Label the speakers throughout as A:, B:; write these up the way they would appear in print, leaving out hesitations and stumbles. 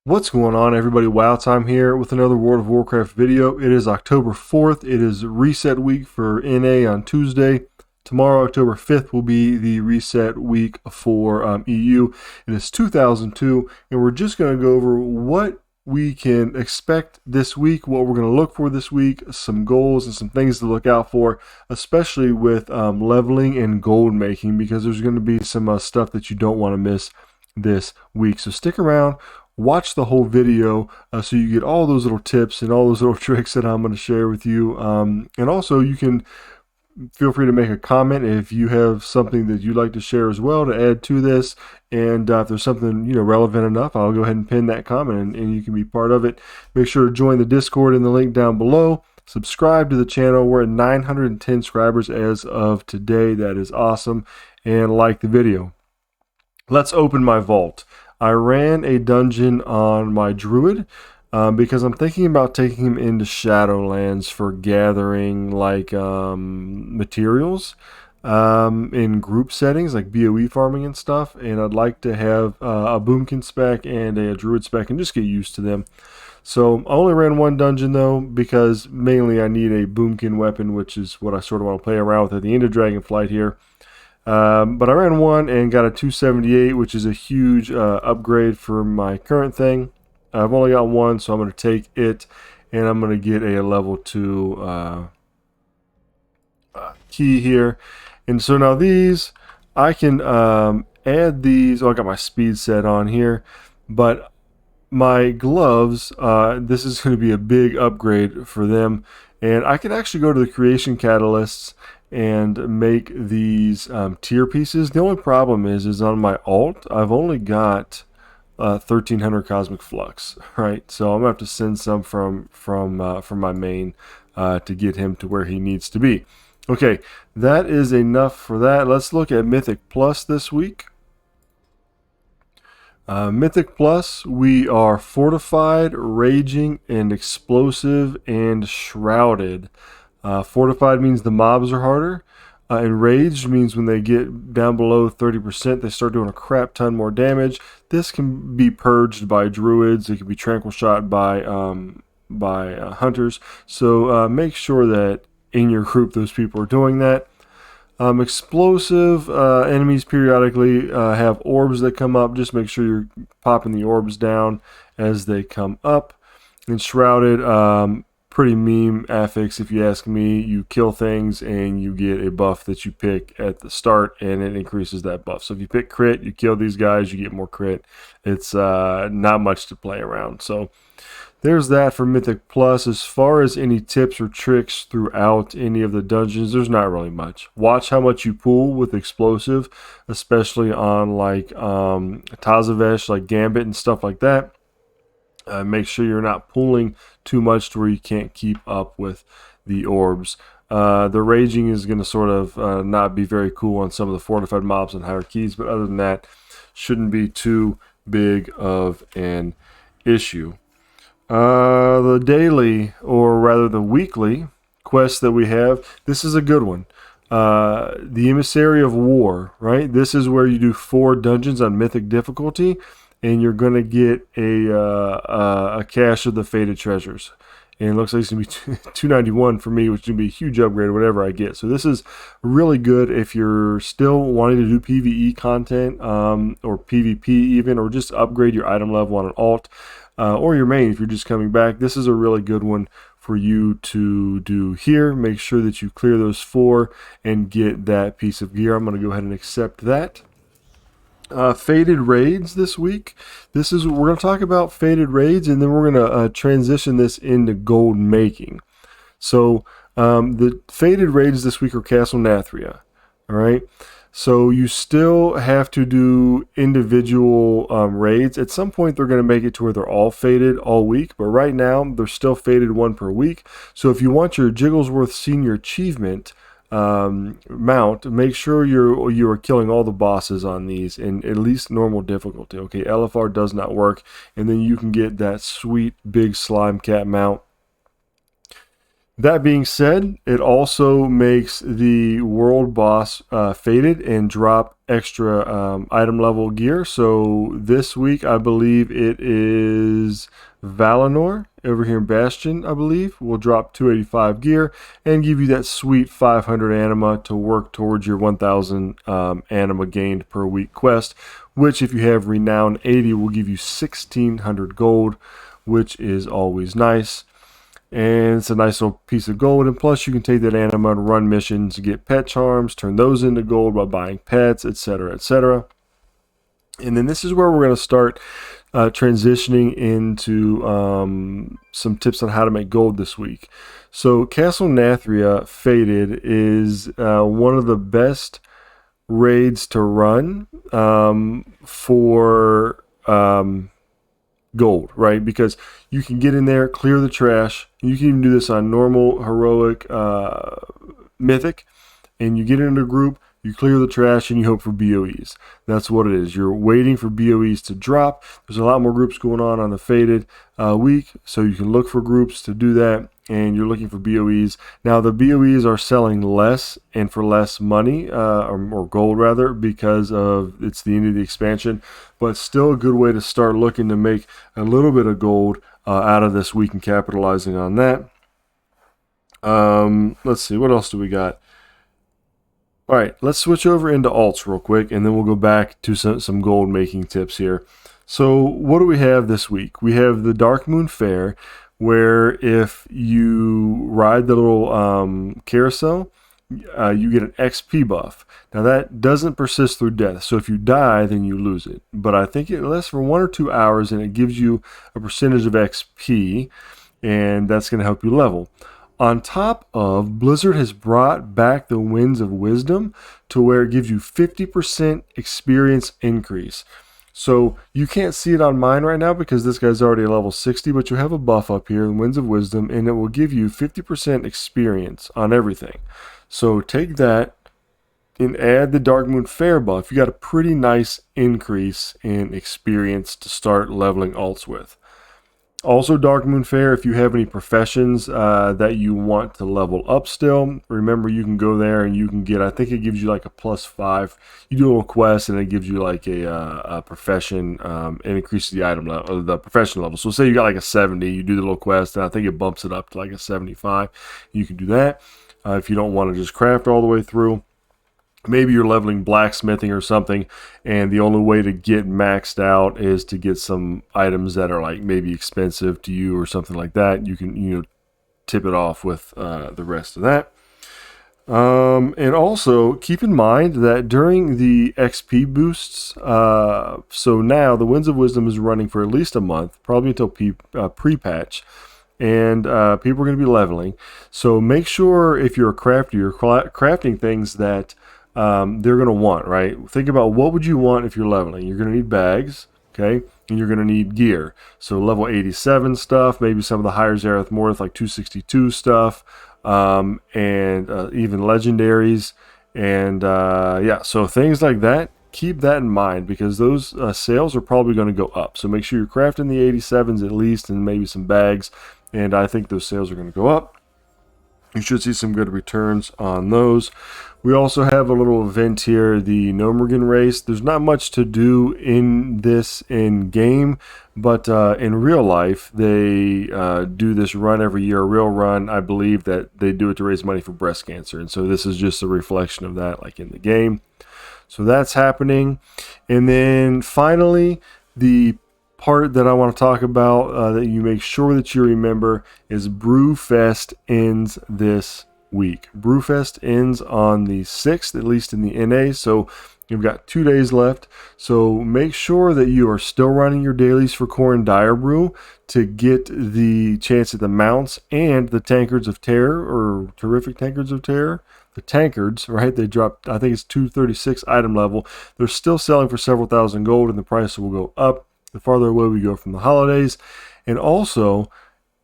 A: What's going on, everybody? Wow Time here with another World of Warcraft video. It is October 4th. It is reset week for NA on Tuesday. Tomorrow, October 5th, will be the reset week for EU. It is 2002, and we're just going to go over what we can expect this week, what we're going to look for this week, some goals and some things to look out for, especially with leveling and gold making, because there's going to be some stuff that you don't want to miss this week. So stick around. Watch the whole video so you get all those little tips and all those little tricks that I'm going to share with you. And also you can feel free to make a comment if you have something that you'd like to share as well to add to this. And if there's something relevant enough, I'll go ahead and pin that comment and you can be part of it. Make sure to join the Discord in the link down below. Subscribe to the channel. We're at 910 subscribers as of today. That is awesome. And like the video. Let's open my vault. I ran a dungeon on my druid because I'm thinking about taking him into Shadowlands for gathering materials in group settings like BOE farming and stuff, and I'd like to have a boomkin spec and a druid spec and just get used to them. So I only ran one dungeon though because mainly I need a boomkin weapon, which is what I sort of want to play around with at the end of Dragonflight here. But I ran one and got a 278, which is a huge upgrade for my current thing. I've only got one, so I'm going to take it, and I'm going to get a level 2 key here. And so now these, I can add these. Oh, I got my speed set on here, but my gloves, this is going to be a big upgrade for them. And I can actually go to the creation catalysts and make these tier pieces. The only problem is on my alt, I've only got 1300 cosmic flux, right? So I'm gonna have to send some from my main to get him to where he needs to be. Okay, that is enough for that. Let's look at Mythic Plus this week. Mythic Plus, we are fortified, raging, and explosive, and shrouded. Fortified means the mobs are harder. Enraged means when they get down below 30%, they start doing a crap ton more damage. This can be purged by druids. It can be tranquil shot by hunters. So make sure that in your group those people are doing that. Explosive enemies periodically have orbs that come up. Just make sure you're popping the orbs down as they come up. And shrouded, pretty meme affix if you ask me. You kill things and you get a buff that you pick at the start, and it increases that buff. So if you pick crit, you kill these guys, you get more crit. It's not much to play around. So there's that for Mythic Plus. As far as any tips or tricks throughout any of the dungeons, there's not really much. Watch how much you pull with explosive, especially on like Tazavesh, like Gambit and stuff like that. Make sure you're not pulling too much to where you can't keep up with the orbs. The raging is going to sort of not be very cool on some of the fortified mobs and higher keys, but other than that, shouldn't be too big of an issue. The daily, or rather the weekly quest that we have, this is a good one. The Emissary of War, right? This is where you do 4 dungeons on Mythic difficulty, and you're going to get a cache of the Faded Treasures. And it looks like it's going to be 291 for me, which is going to be a huge upgrade whatever I get. So this is really good if you're still wanting to do PvE content or PvP even, or just upgrade your item level on an alt or your main if you're just coming back. This is a really good one for you to do here. Make sure that you clear those 4 and get that piece of gear. I'm going to go ahead and accept that. Faded raids this week. We're going to talk about faded raids, and then we're going to transition this into gold making. So the faded raids this week are Castle Nathria. All right. So you still have to do individual raids. At some point, they're going to make it to where they're all faded all week, but right now they're still faded 1 per week. So if you want your Jigglesworth Senior Achievement mount, make sure you are killing all the bosses on these in at least normal difficulty. Okay, LFR does not work, and then you can get that sweet big slime cat mount. That being said, it also makes the world boss faded and drop extra item level gear. So this week, I believe it is Valinor over here in Bastion, I believe, will drop 285 gear and give you that sweet 500 anima to work towards your 1000 anima gained per week quest, which if you have Renown 80 will give you 1600 gold, which is always nice. And it's a nice little piece of gold. And plus, you can take that anima and run missions, get pet charms, turn those into gold by buying pets, etc., etc. And then this is where we're going to start transitioning into some tips on how to make gold this week. So, Castle Nathria Faded is one of the best raids to run for gold, right? Because you can get in there, clear the trash. You can even do this on normal, heroic, mythic, and you get into a group, you clear the trash, and you hope for BOEs. That's what it is. You're waiting for BOEs to drop. There's a lot more groups going on the Faded week, so you can look for groups to do that, and you're looking for BOEs. Now, the BOEs are selling less and for less money, or gold rather, because of it's the end of the expansion, but still a good way to start looking to make a little bit of gold out of this week and capitalizing on that. Let's see, what else do we got? All right, let's switch over into alts real quick, and then we'll go back to some gold making tips here. So what do we have this week? We have the Dark Moon Fair, where if you ride the little carousel, you get an XP buff. Now that doesn't persist through death, so if you die, then you lose it. But I think it lasts for 1 or 2 hours, and it gives you a percentage of XP, and that's going to help you level. On top of, Blizzard has brought back the Winds of Wisdom to where it gives you 50% experience increase. So you can't see it on mine right now because this guy's already a level 60, but you have a buff up here, the Winds of Wisdom, and it will give you 50% experience on everything. So take that and add the Dark Moon Fair buff. You got a pretty nice increase in experience to start leveling alts with. Also, Dark Moon Fair, if you have any professions that you want to level up still, remember you can go there and you can get, I think it gives you like a +5. You do a little quest and it gives you like a profession and increases the item level, the profession level. So say you got like a 70, you do the little quest and I think it bumps it up to like a 75. You can do that if you don't want to just craft all the way through. Maybe you're leveling blacksmithing or something, and the only way to get maxed out is to get some items that are like maybe expensive to you or something like that. You can, tip it off with the rest of that. And also keep in mind that during the XP boosts, so now the Winds of Wisdom is running for at least a month, probably until pre-patch. And people are going to be leveling. So make sure if you're a crafter, you're crafting things that they're going to want, right? Think about what would you want if you're leveling. You're going to need bags, okay? And you're going to need gear. So level 87 stuff, maybe some of the higher Zareth Morth, like 262 stuff, and even legendaries. And yeah, so things like that, keep that in mind because those sales are probably going to go up. So make sure you're crafting the 87s at least and maybe some bags. And I think those sales are going to go up. You should see some good returns on those. We also have a little event here, the Nomergan race. There's not much to do in this in game, but in real life, they do this run every year, a real run. I believe that they do it to raise money for breast cancer. And so this is just a reflection of that, like in the game. So that's happening. And then finally, the part that I want to talk about that you make sure that you remember is Brewfest ends this week. Brewfest ends on the 6th, at least in the NA, so you've got 2 days left. So make sure that you are still running your dailies for Corn Dire Brew to get the chance at the mounts and the Tankards of Terror, or Terrific Tankards of Terror. The Tankards, right? They dropped, I think it's 236 item level. They're still selling for several thousand gold, and the price will go up the farther away we go from the holidays. And also,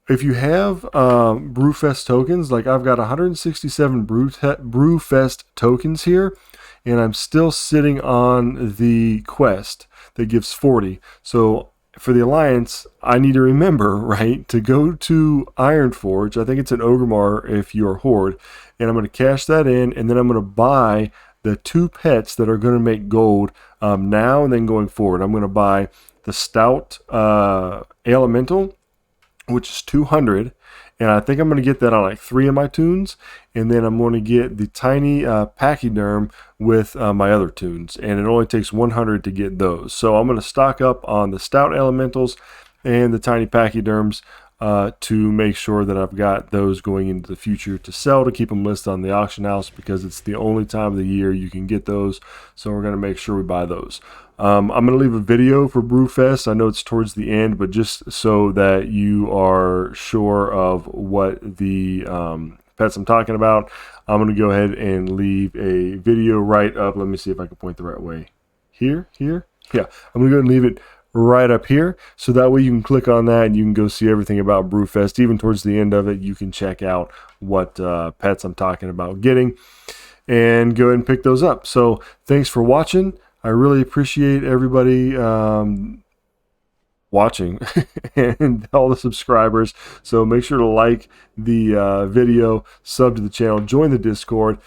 A: if you have Brewfest tokens, like I've got 167 Brewfest tokens here, and I'm still sitting on the quest that gives 40. So for the Alliance, I need to remember, right, to go to Ironforge. I think it's an Ogremar if you're Horde. And I'm going to cash that in, and then I'm going to buy the 2 pets that are going to make gold now and then going forward. I'm going to buy the Stout Elemental, which is 200. And I think I'm going to get that on like 3 of my tunes. And then I'm going to get the tiny Pachyderm with my other tunes. And it only takes 100 to get those. So I'm going to stock up on the Stout Elementals and the tiny Pachyderms to make sure that I've got those going into the future to sell, to keep them listed on the auction house, because it's the only time of the year you can get those. So we're going to make sure we buy those. I'm going to leave a video for Brewfest. I know it's towards the end, but just so that you are sure of what the pets I'm talking about, I'm going to go ahead and leave a video right up. Let me see if I can point the right way. Here? Yeah, I'm going to go ahead and leave it right up here, so that way you can click on that and you can go see everything about Brewfest. Even towards the end of it, you can check out what pets I'm talking about getting and go ahead and pick those up. So thanks for watching. I really appreciate everybody watching and all the subscribers. So make sure to like the video, sub to the channel, join the Discord.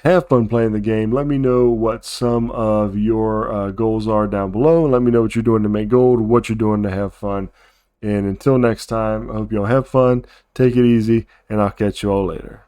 A: Have fun playing the game. Let me know what some of your goals are down below. Let me know what you're doing to make gold, what you're doing to have fun. And until next time, I hope you all have fun, take it easy, and I'll catch you all later.